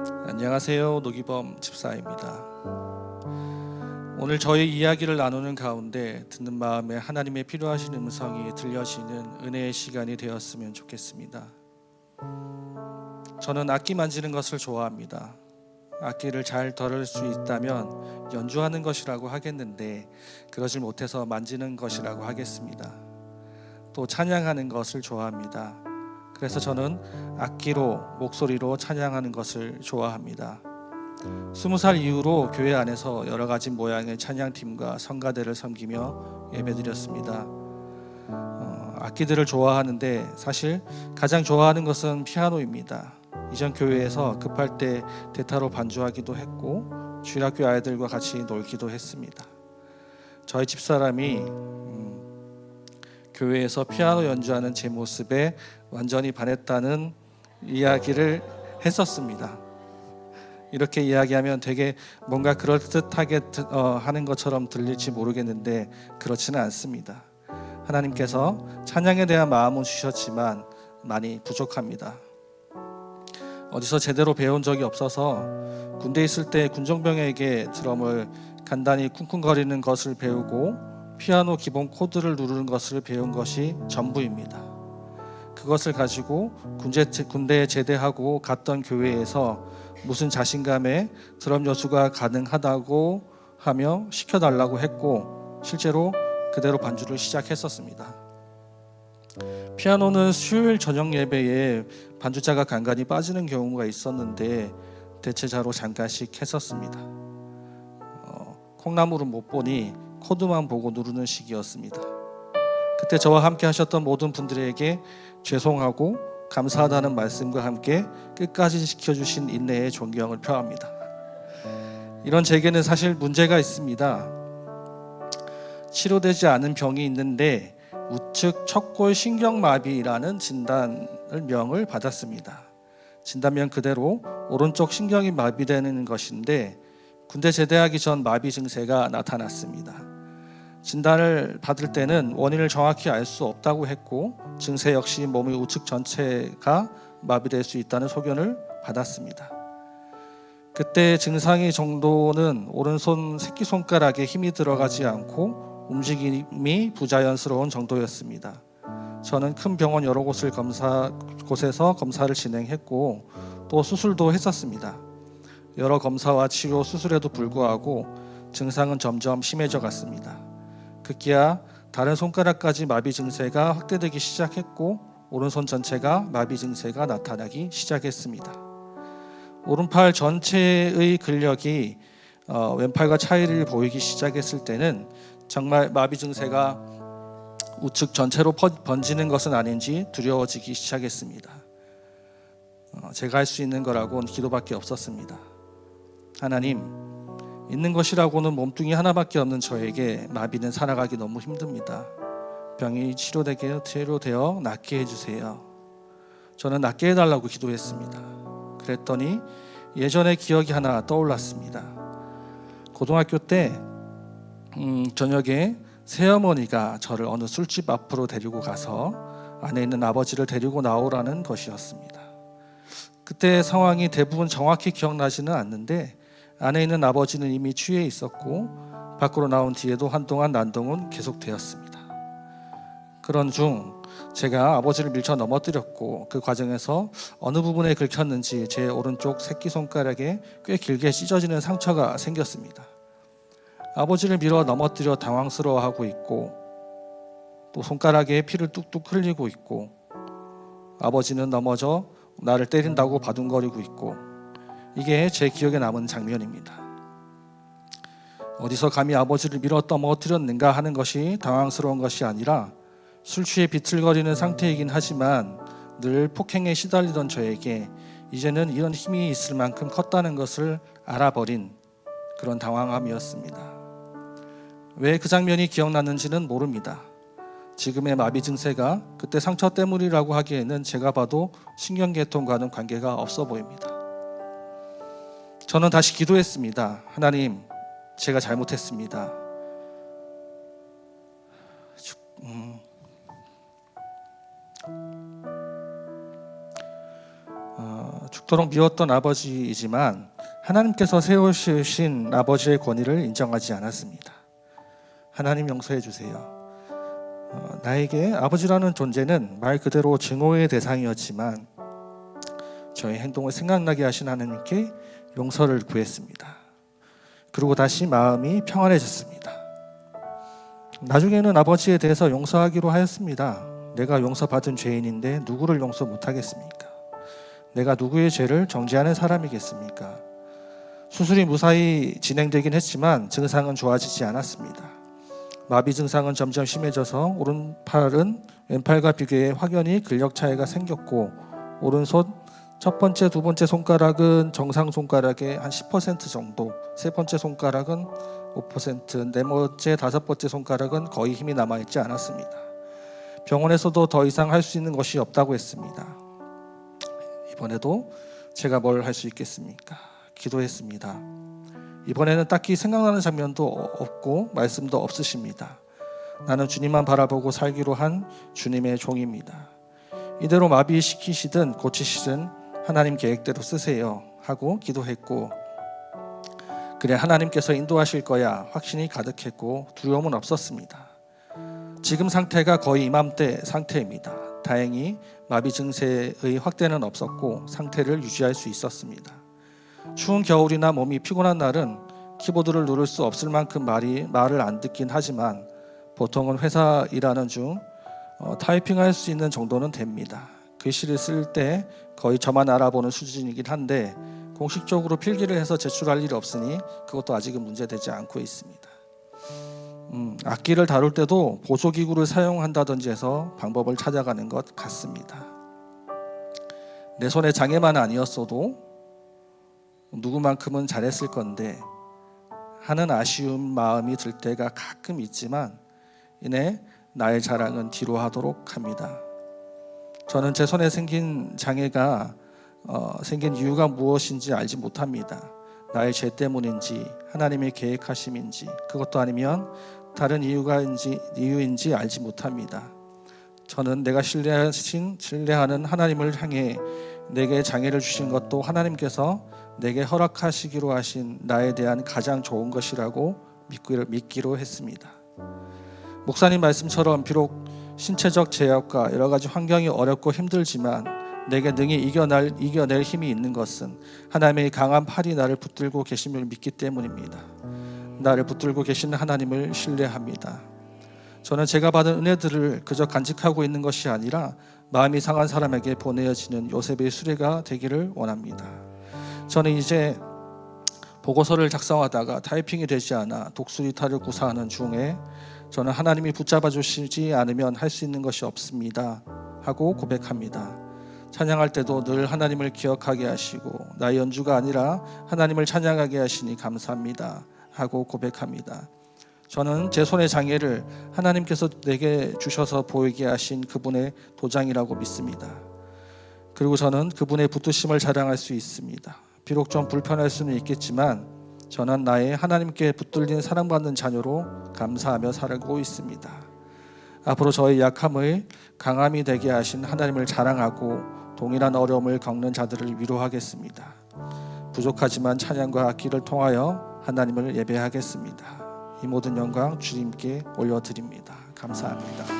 안녕하세요. 노기범 집사입니다. 오늘 저희 이야기를 나누는 가운데 듣는 마음에 하나님의 필요하신 음성이 들려지는 은혜의 시간이 되었으면 좋겠습니다. 저는 악기 만지는 것을 좋아합니다. 악기를 잘 다룰 수 있다면 연주하는 것이라고 하겠는데 그러질 못해서 만지는 것이라고 하겠습니다. 또 찬양하는 것을 좋아합니다. 그래서 저는 악기로 목소리로 찬양하는 것을 좋아합니다. 20살 이후로 교회 안에서 여러 가지 모양의 찬양팀과 성가대를 섬기며 예배드렸습니다. 악기들을 좋아하는데 사실 가장 좋아하는 것은 피아노입니다. 이전 교회에서 급할 때 대타로 반주하기도 했고 주일학교 아이들과 같이 놀기도 했습니다. 저희 집사람이 교회에서 피아노 연주하는 제 모습에 완전히 반했다는 이야기를 했었습니다. 이렇게 이야기하면 되게 뭔가 그럴듯하게 하는 것처럼 들릴지 모르겠는데 그렇지는 않습니다. 하나님께서 찬양에 대한 마음은 주셨지만 많이 부족합니다. 어디서 제대로 배운 적이 없어서 군대에 있을 때 군종병에게 드럼을 간단히 쿵쿵거리는 것을 배우고 피아노 기본 코드를 누르는 것을 배운 것이 전부입니다. 그것을 가지고 군대에 제대하고 갔던 교회에서 무슨 자신감에 드럼 연주가 가능하다고 하며 시켜달라고 했고 실제로 그대로 반주를 시작했었습니다. 피아노는 수요일 저녁 예배에 반주자가 간간히 빠지는 경우가 있었는데 대체자로 잠깐씩 했었습니다. 콩나물은 못 보니 코드만 보고 누르는 시기였습니다. 그때 저와 함께 하셨던 모든 분들에게 죄송하고 감사하다는 말씀과 함께 끝까지 지켜주신 인내의 존경을 표합니다. 이런 제게는 사실 문제가 있습니다. 치료되지 않은 병이 있는데 우측 척골 신경마비라는 진단명을 받았습니다. 진단명 그대로 오른쪽 신경이 마비되는 것인데 군대 제대하기 전 마비 증세가 나타났습니다. 진단을 받을 때는 원인을 정확히 알 수 없다고 했고 증세 역시 몸의 우측 전체가 마비될 수 있다는 소견을 받았습니다. 그때 증상의 정도는 오른손 새끼손가락에 힘이 들어가지 않고 움직임이 부자연스러운 정도였습니다. 저는 큰 병원 여러 곳에서 검사를 진행했고 또 수술도 했었습니다. 여러 검사와 치료, 수술에도 불구하고 증상은 점점 심해져 갔습니다. 급기야 다른 손가락까지 마비 증세가 확대되기 시작했고 오른손 전체가 마비 증세가 나타나기 시작했습니다. 오른팔 전체의 근력이 왼팔과 차이를 보이기 시작했을 때는 정말 마비 증세가 우측 전체로 번지는 것은 아닌지 두려워지기 시작했습니다. 제가 할 수 있는 거라고는 기도밖에 없었습니다. 하나님, 있는 것이라고는 몸뚱이 하나밖에 없는 저에게 마비는 살아가기 너무 힘듭니다. 병이 치료되어 낫게 해주세요. 저는 낫게 해달라고 기도했습니다. 그랬더니 예전의 기억이 하나 떠올랐습니다. 고등학교 때 저녁에 새어머니가 저를 어느 술집 앞으로 데리고 가서 안에 있는 아버지를 데리고 나오라는 것이었습니다. 그때 상황이 대부분 정확히 기억나지는 않는데 안에 있는 아버지는 이미 취해 있었고 밖으로 나온 뒤에도 한동안 난동은 계속되었습니다. 그런 중 제가 아버지를 밀쳐 넘어뜨렸고 그 과정에서 어느 부분에 긁혔는지 제 오른쪽 새끼손가락에 꽤 길게 찢어지는 상처가 생겼습니다. 아버지를 밀어 넘어뜨려 당황스러워하고 있고 또 손가락에 피를 뚝뚝 흘리고 있고 아버지는 넘어져 나를 때린다고 바둥거리고 있고 이게 제 기억에 남은 장면입니다. 어디서 감히 아버지를 밀어 넘어뜨렸는가 하는 것이 당황스러운 것이 아니라 술 취해 비틀거리는 상태이긴 하지만 늘 폭행에 시달리던 저에게 이제는 이런 힘이 있을 만큼 컸다는 것을 알아버린 그런 당황함이었습니다. 왜 그 장면이 기억났는지는 모릅니다. 지금의 마비 증세가 그때 상처 때문이라고 하기에는 제가 봐도 신경계통과는 관계가 없어 보입니다. 저는 다시 기도했습니다. 하나님, 제가 잘못했습니다. 죽도록 미웠던 아버지이지만 하나님께서 세우신 아버지의 권위를 인정하지 않았습니다. 하나님 용서해 주세요. 나에게 아버지라는 존재는 말 그대로 증오의 대상이었지만 저의 행동을 생각나게 하신 하나님께 용서를 구했습니다. 그리고 다시 마음이 평안해졌습니다. 나중에는 아버지에 대해서 용서하기로 하였습니다. 내가 용서받은 죄인인데 누구를 용서 못하겠습니까? 내가 누구의 죄를 정죄하는 사람이겠습니까? 수술이 무사히 진행되긴 했지만 증상은 좋아지지 않았습니다. 마비 증상은 점점 심해져서 오른팔은 왼팔과 비교해 확연히 근력 차이가 생겼고 오른손 첫 번째, 두 번째 손가락은 정상 손가락의 한 10% 정도, 세 번째 손가락은 5%, 네 번째, 다섯 번째 손가락은 거의 힘이 남아있지 않았습니다. 병원에서도 더 이상 할 수 있는 것이 없다고 했습니다. 이번에도 제가 뭘 할 수 있겠습니까? 기도했습니다. 이번에는 딱히 생각나는 장면도 없고 말씀도 없으십니다. 나는 주님만 바라보고 살기로 한 주님의 종입니다. 이대로 마비시키시든 고치시든 하나님 계획대로 쓰세요 하고 기도했고, 그래 하나님께서 인도하실 거야 확신이 가득했고 두려움은 없었습니다. 지금 상태가 거의 이맘때 상태입니다. 다행히 마비 증세의 확대는 없었고 상태를 유지할 수 있었습니다. 추운 겨울이나 몸이 피곤한 날은 키보드를 누를 수 없을 만큼 말을 안 듣긴 하지만 보통은 회사 일하는 중 타이핑할 수 있는 정도는 됩니다. 글씨를 쓸 때 거의 저만 알아보는 수준이긴 한데 공식적으로 필기를 해서 제출할 일이 없으니 그것도 아직은 문제되지 않고 있습니다. 악기를 다룰 때도 보조기구를 사용한다든지 해서 방법을 찾아가는 것 같습니다. 내 손에 장애만 아니었어도 누구만큼은 잘했을 건데 하는 아쉬운 마음이 들 때가 가끔 있지만 이내 나의 자랑은 뒤로 하도록 합니다. 저는 제 손에 생긴 장애가 생긴 이유가 무엇인지 알지 못합니다. 나의 죄 때문인지 하나님의 계획하심인지 그것도 아니면 다른 이유인지 알지 못합니다. 저는 내가 신뢰하는 하나님을 향해 내게 장애를 주신 것도 하나님께서 내게 허락하시기로 하신 나에 대한 가장 좋은 것이라고 믿기로 했습니다. 목사님 말씀처럼 비록 신체적 제약과 여러 가지 환경이 어렵고 힘들지만 내게 능히 이겨낼 힘이 있는 것은 하나님의 강한 팔이 나를 붙들고 계심을 믿기 때문입니다. 나를 붙들고 계시는 하나님을 신뢰합니다. 저는 제가 받은 은혜들을 그저 간직하고 있는 것이 아니라 마음이 상한 사람에게 보내어지는 요셉의 수레가 되기를 원합니다. 저는 이제 보고서를 작성하다가 타이핑이 되지 않아 독수리탈을 구사하는 중에 저는 하나님이 붙잡아 주시지 않으면 할 수 있는 것이 없습니다 하고 고백합니다. 찬양할 때도 늘 하나님을 기억하게 하시고 나의 연주가 아니라 하나님을 찬양하게 하시니 감사합니다 하고 고백합니다. 저는 제 손의 장애를 하나님께서 내게 주셔서 보이게 하신 그분의 도장이라고 믿습니다. 그리고 저는 그분의 붙드심을 자랑할 수 있습니다. 비록 좀 불편할 수는 있겠지만 저는 나의 하나님께 붙들린 사랑받는 자녀로 감사하며 살고 있습니다. 앞으로 저의 약함을 강함이 되게 하신 하나님을 자랑하고 동일한 어려움을 겪는 자들을 위로하겠습니다. 부족하지만 찬양과 악기를 통하여 하나님을 예배하겠습니다. 이 모든 영광 주님께 올려드립니다. 감사합니다.